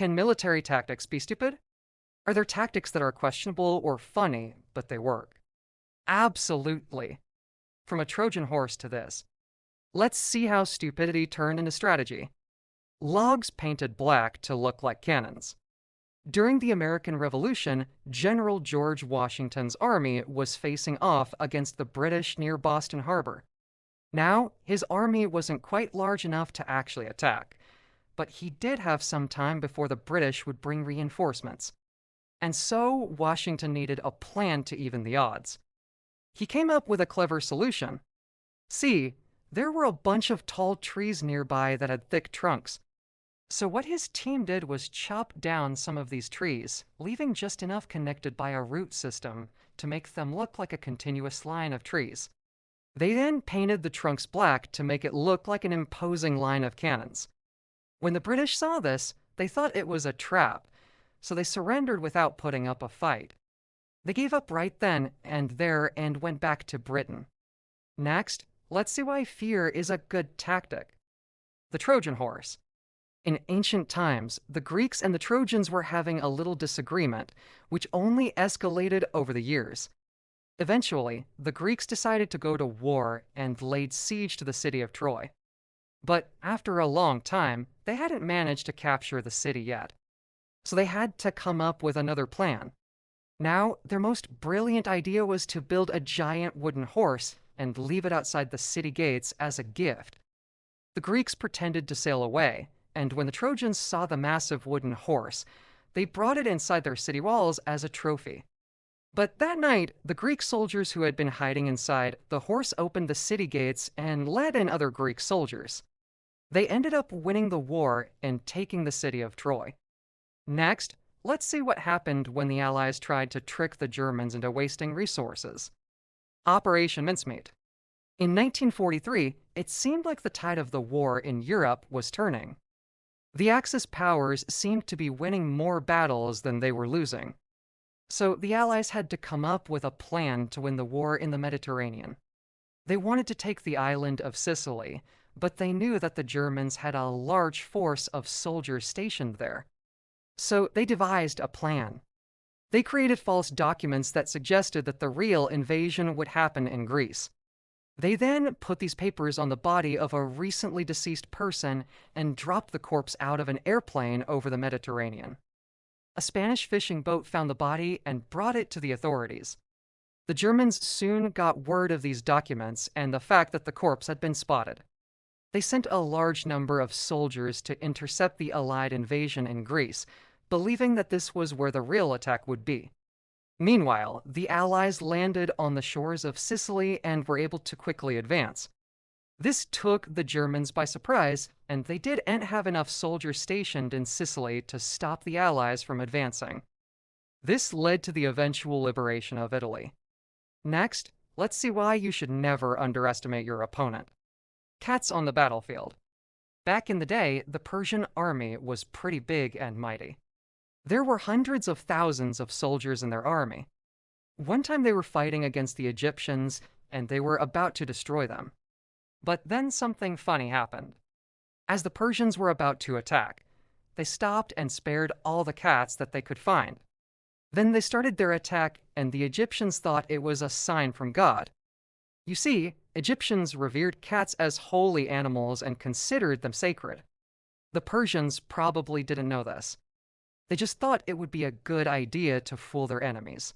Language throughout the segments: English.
Can military tactics be stupid? Are there tactics that are questionable or funny, but they work? Absolutely. From a Trojan horse to this. Let's see how stupidity turned into strategy. Logs painted black to look like cannons. During the American Revolution, General George Washington's army was facing off against the British near Boston Harbor. Now, his army wasn't quite large enough to actually attack, but he did have some time before the British would bring reinforcements. And so, Washington needed a plan to even the odds. He came up with a clever solution. See, there were a bunch of tall trees nearby that had thick trunks. So what his team did was chop down some of these trees, leaving just enough connected by a root system to make them look like a continuous line of trees. They then painted the trunks black to make it look like an imposing line of cannons. When the British saw this, they thought it was a trap, so they surrendered without putting up a fight. They gave up right then and there and went back to Britain. Next, let's see why fear is a good tactic. The Trojan horse. In ancient times, the Greeks and the Trojans were having a little disagreement, which only escalated over the years. Eventually, the Greeks decided to go to war and laid siege to the city of Troy. But after a long time, they hadn't managed to capture the city yet. So they had to come up with another plan. Now, their most brilliant idea was to build a giant wooden horse and leave it outside the city gates as a gift. The Greeks pretended to sail away, and when the Trojans saw the massive wooden horse, they brought it inside their city walls as a trophy. But that night, the Greek soldiers who had been hiding inside, the horse opened the city gates and let in other Greek soldiers. They ended up winning the war and taking the city of Troy. Next, let's see what happened when the Allies tried to trick the Germans into wasting resources. Operation Mincemeat. In 1943, it seemed like the tide of the war in Europe was turning. The Axis powers seemed to be winning more battles than they were losing. So the Allies had to come up with a plan to win the war in the Mediterranean. They wanted to take the island of Sicily, but they knew that the Germans had a large force of soldiers stationed there. So they devised a plan. They created false documents that suggested that the real invasion would happen in Greece. They then put these papers on the body of a recently deceased person and dropped the corpse out of an airplane over the Mediterranean. A Spanish fishing boat found the body and brought it to the authorities. The Germans soon got word of these documents and the fact that the corpse had been spotted. They sent a large number of soldiers to intercept the Allied invasion in Greece, believing that this was where the real attack would be. Meanwhile, the Allies landed on the shores of Sicily and were able to quickly advance. This took the Germans by surprise, and they didn't have enough soldiers stationed in Sicily to stop the Allies from advancing. This led to the eventual liberation of Italy. Next, let's see why you should never underestimate your opponent. Cats on the battlefield. Back in the day, the Persian army was pretty big and mighty. There were hundreds of thousands of soldiers in their army. One time they were fighting against the Egyptians, and they were about to destroy them. But then something funny happened. As the Persians were about to attack, they stopped and spared all the cats that they could find. Then they started their attack, and the Egyptians thought it was a sign from God. You see, Egyptians revered cats as holy animals and considered them sacred. The Persians probably didn't know this. They just thought it would be a good idea to fool their enemies.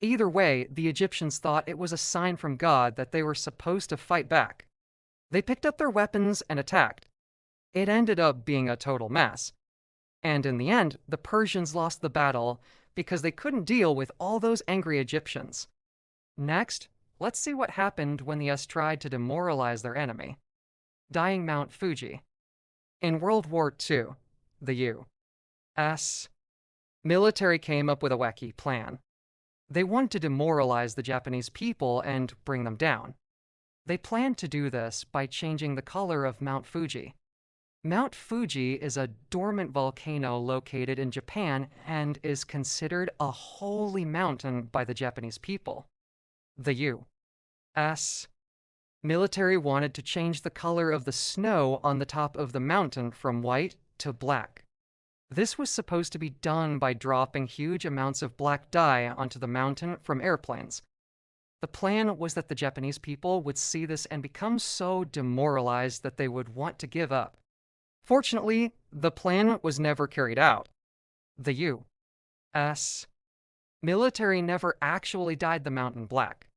Either way, the Egyptians thought it was a sign from God that they were supposed to fight back. They picked up their weapons and attacked. It ended up being a total mess. And in the end, the Persians lost the battle because they couldn't deal with all those angry Egyptians. Next, let's see what happened when the US tried to demoralize their enemy. Dying Mount Fuji. In World War II, the U.S. military came up with a wacky plan. They wanted to demoralize the Japanese people and bring them down. They planned to do this by changing the color of Mount Fuji. Mount Fuji is a dormant volcano located in Japan and is considered a holy mountain by the Japanese people. The U.S. military wanted to change the color of the snow on the top of the mountain from white to black. This was supposed to be done by dropping huge amounts of black dye onto the mountain from airplanes. The plan was that the Japanese people would see this and become so demoralized that they would want to give up. Fortunately, the plan was never carried out. The U.S. military never actually dyed the mountain black.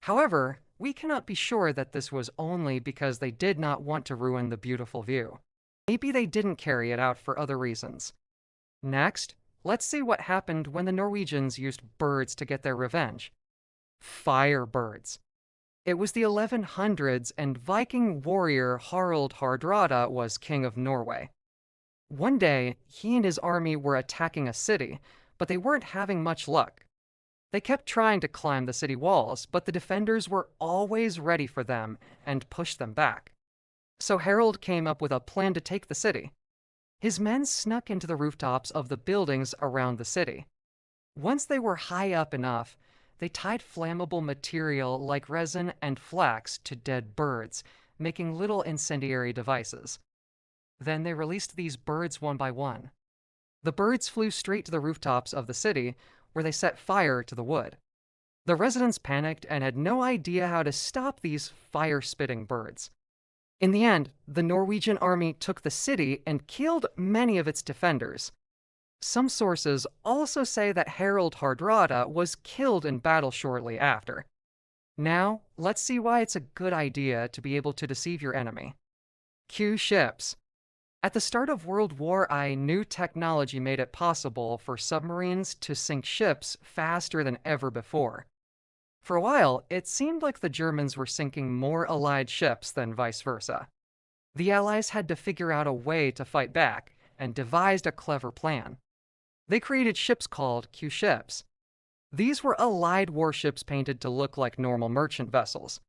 However, we cannot be sure that this was only because they did not want to ruin the beautiful view. Maybe they didn't carry it out for other reasons. Next, let's see what happened when the Norwegians used birds to get their revenge. Firebirds. It was the 1100s, and Viking warrior Harald Hardrada was king of Norway. One day, he and his army were attacking a city, but they weren't having much luck. They kept trying to climb the city walls, but the defenders were always ready for them and pushed them back. So Harald came up with a plan to take the city. His men snuck into the rooftops of the buildings around the city. Once they were high up enough, they tied flammable material like resin and flax to dead birds, making little incendiary devices. Then they released these birds one by one. The birds flew straight to the rooftops of the city, where they set fire to the wood. The residents panicked and had no idea how to stop these fire-spitting birds. In the end, the Norwegian army took the city and killed many of its defenders. Some sources also say that Harald Hardrada was killed in battle shortly after. Now, let's see why it's a good idea to be able to deceive your enemy. Q ships. At the start of World War I, new technology made it possible for submarines to sink ships faster than ever before. For a while, it seemed like the Germans were sinking more Allied ships than vice versa. The Allies had to figure out a way to fight back and devised a clever plan. They created ships called Q ships. These were Allied warships painted to look like normal merchant vessels.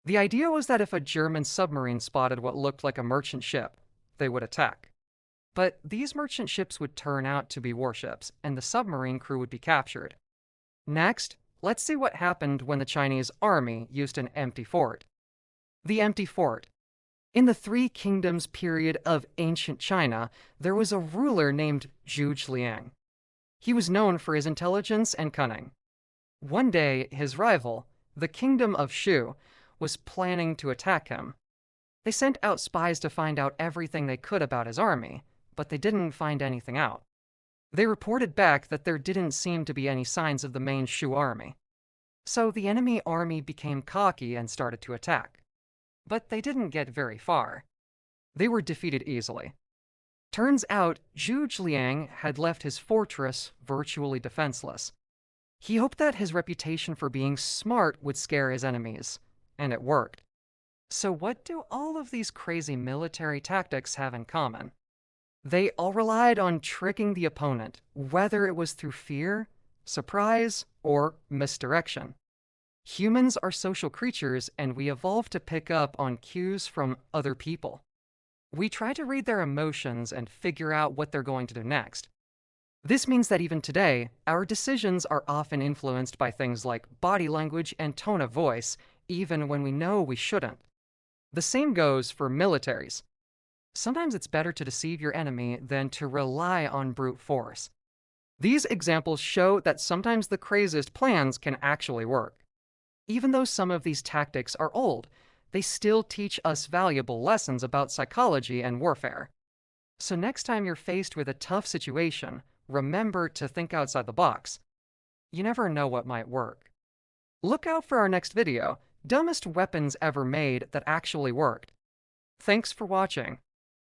The idea was that if a German submarine spotted what looked like a merchant ship, they would attack. But these merchant ships would turn out to be warships, and the submarine crew would be captured. Next, let's see what happened when the Chinese army used an empty fort. The empty fort. In the Three Kingdoms period of ancient China, there was a ruler named Zhu Zhiliang. He was known for his intelligence and cunning. One day, his rival, the kingdom of Shu, was planning to attack him. They sent out spies to find out everything they could about his army, but they didn't find anything out. They reported back that there didn't seem to be any signs of the main Shu army. So the enemy army became cocky and started to attack. But they didn't get very far. They were defeated easily. Turns out, Zhu Zhiliang had left his fortress virtually defenseless. He hoped that his reputation for being smart would scare his enemies, and it worked. So what do all of these crazy military tactics have in common? They all relied on tricking the opponent, whether it was through fear, surprise, or misdirection. Humans are social creatures, and we evolved to pick up on cues from other people. We try to read their emotions and figure out what they're going to do next. This means that even today, our decisions are often influenced by things like body language and tone of voice, even when we know we shouldn't. The same goes for militaries. Sometimes it's better to deceive your enemy than to rely on brute force. These examples show that sometimes the craziest plans can actually work. Even though some of these tactics are old, they still teach us valuable lessons about psychology and warfare. So next time you're faced with a tough situation, remember to think outside the box. You never know what might work. Look out for our next video, Dumbest Weapons Ever Made That Actually Worked. Thanks for watching.